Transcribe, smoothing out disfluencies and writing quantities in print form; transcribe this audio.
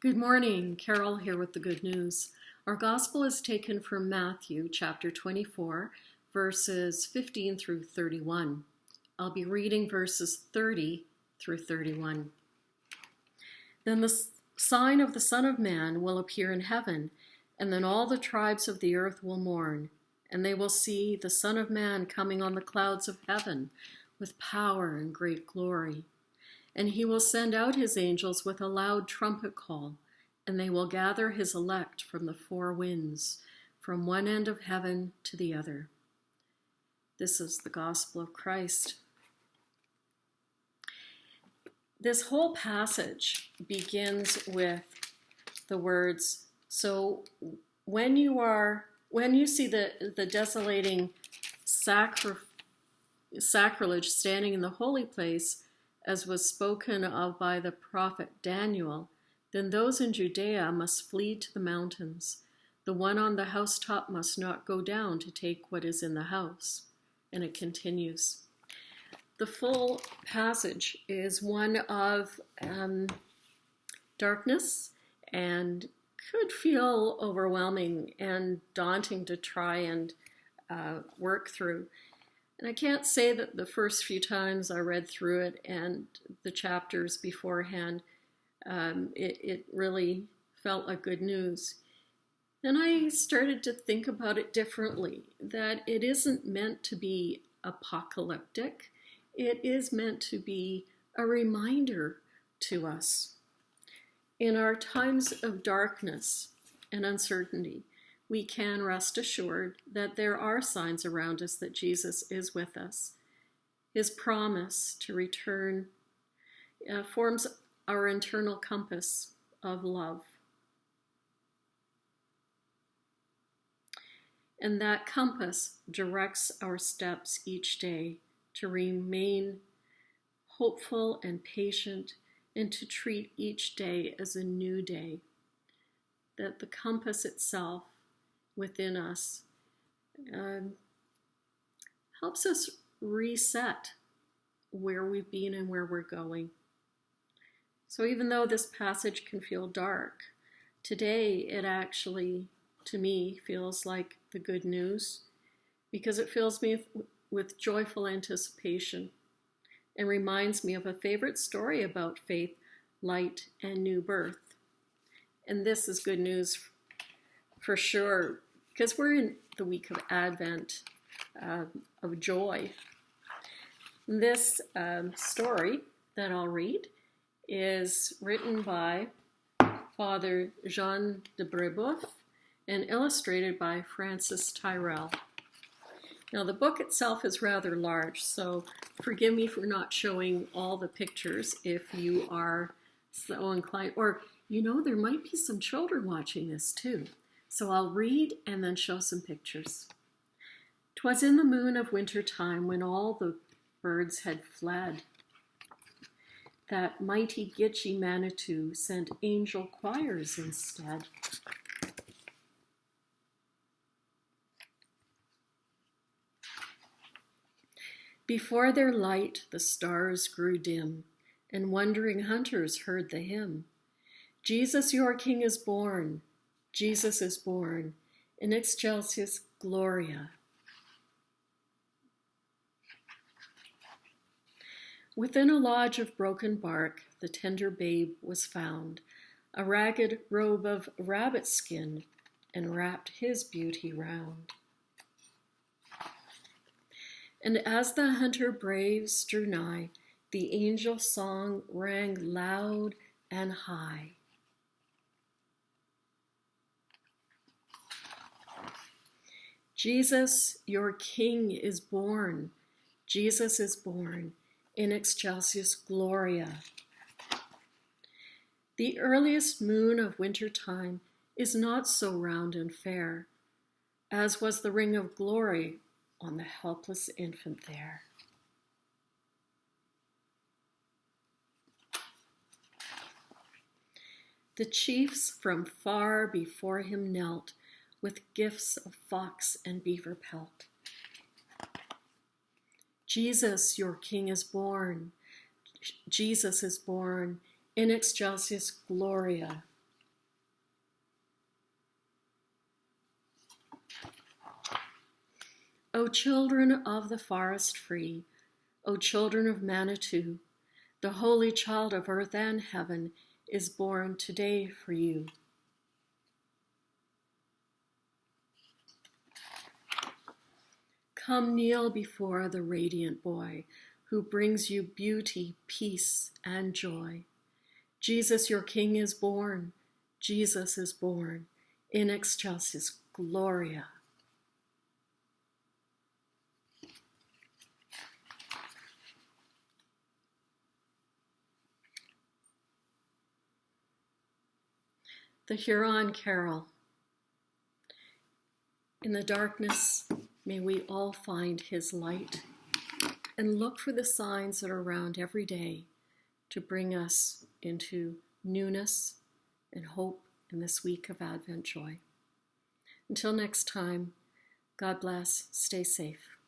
Good morning, Carol here with the good news. Our gospel is taken from Matthew chapter 24, verses 15 through 31. I'll be reading verses 30 through 31. Then the sign of the Son of Man will appear in heaven, and then all the tribes of the earth will mourn, and they will see the Son of Man coming on the clouds of heaven with power and great glory. And he will send out his angels with a loud trumpet call, and they will gather his elect from the four winds, from one end of heaven to the other. This is the gospel of Christ. This whole passage begins with the words, so when you see the desolating sacrilege standing in the holy place, as was spoken of by the prophet Daniel, then those in Judea must flee to the mountains. The one on the housetop must not go down to take what is in the house. And it continues. The full passage is one of darkness and could feel overwhelming and daunting to try and work through. And I can't say that the first few times I read through it and the chapters beforehand, it really felt like good news. Then I started to think about it differently, that it isn't meant to be apocalyptic. It is meant to be a reminder to us. In our times of darkness and uncertainty, we can rest assured that there are signs around us that Jesus is with us. His promise to return forms our internal compass of love. And that compass directs our steps each day to remain hopeful and patient and to treat each day as a new day. That the compass itself within us helps us reset where we've been and where we're going. So even though this passage can feel dark, today it actually, to me, feels like the good news because it fills me with joyful anticipation and reminds me of a favorite story about faith, light, and new birth. And this is good news for sure, because we're in the week of Advent, of joy. This story that I'll read is written by Father Jean de Brebeuf and illustrated by Francis Tyrrell. Now the book itself is rather large, so forgive me for not showing all the pictures if you are so inclined, or there might be some children watching this too. So I'll read and then show some pictures. 'Twas in the moon of winter time when all the birds had fled, that mighty Gitche Manitou sent angel choirs instead. Before their light the stars grew dim, and wondering hunters heard the hymn. Jesus your King is born, Jesus is born, in excelsis Gloria. Within a lodge of broken bark, the tender babe was found, a ragged robe of rabbit skin enwrapped his beauty round. And as the hunter braves drew nigh, the angel song rang loud and high. Jesus, your King is born. Jesus is born in excelsis Gloria. The earliest moon of winter time is not so round and fair, as was the ring of glory on the helpless infant there. The chiefs from far before him knelt, with gifts of fox and beaver pelt. Jesus, your King is born. Jesus is born in excelsis Gloria. O children of the forest free, O children of Manitou, the holy child of earth and heaven is born today for you. Come kneel before the radiant boy who brings you beauty, peace, and joy. Jesus, your King, is born. Jesus is born. In excelsis Gloria. The Huron Carol. In the darkness, may we all find his light and look for the signs that are around every day to bring us into newness and hope in this week of Advent joy. Until next time, God bless, stay safe.